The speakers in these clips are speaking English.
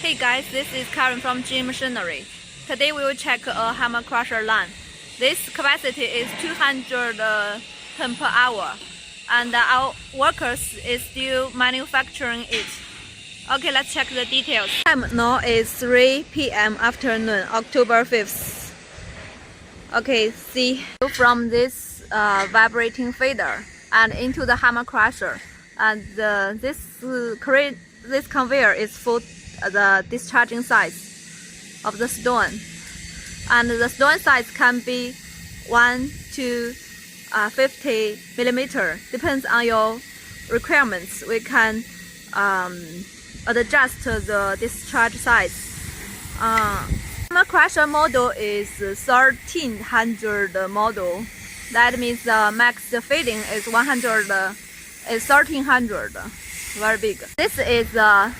Hey guys, this is Karen from Jingying Machinery. Today we will check a hammer crusher line. This capacity is 200 ton per hour, and our workers is still manufacturing it. Okay, let's check the details. Time now is 3 p.m. afternoon, October 5th. Okay, see from this vibrating feeder and into the hammer crusher, and this conveyor is for the discharging size of the stone, and the stone size can be 1 to 50 millimeter, depends on your requirements. We can adjust the discharge size. Hammer crusher model is 1300 model. That means the max feeding is 1300. Very big. This is the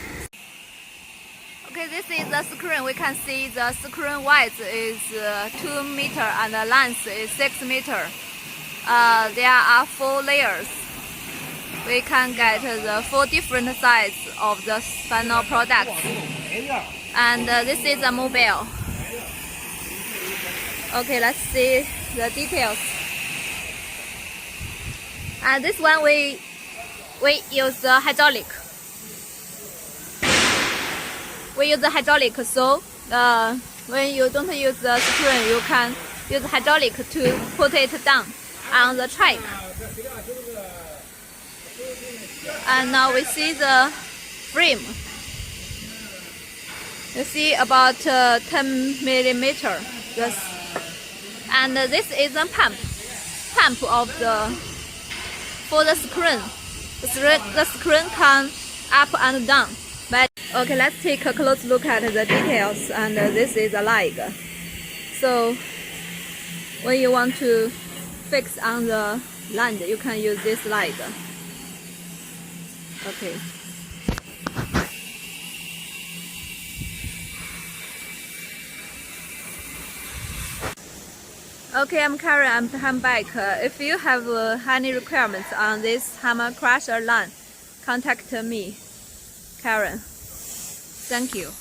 this is the screen. We can see the screen width is 2 meter and the length is 6 meter. There are 4 layers. We can get the 4 different sizes of the final product. And this is a mobile. Okay, let's see the details. And this one we use the hydraulic. We use the hydraulic, so when you don't use the screen, you can use hydraulic to put it down on the track. And now we see the frame. You see about 10 millimeter. Yes. And this is a pump of for the screen. The screen can up and down. But okay, let's take a close look at the details. And this is a leg. So when you want to fix on the land, you can use this leg. Okay. Okay, I'm Karen. I'm back. If you have any requirements on this hammer crusher line, contact me, Karen. Thank you.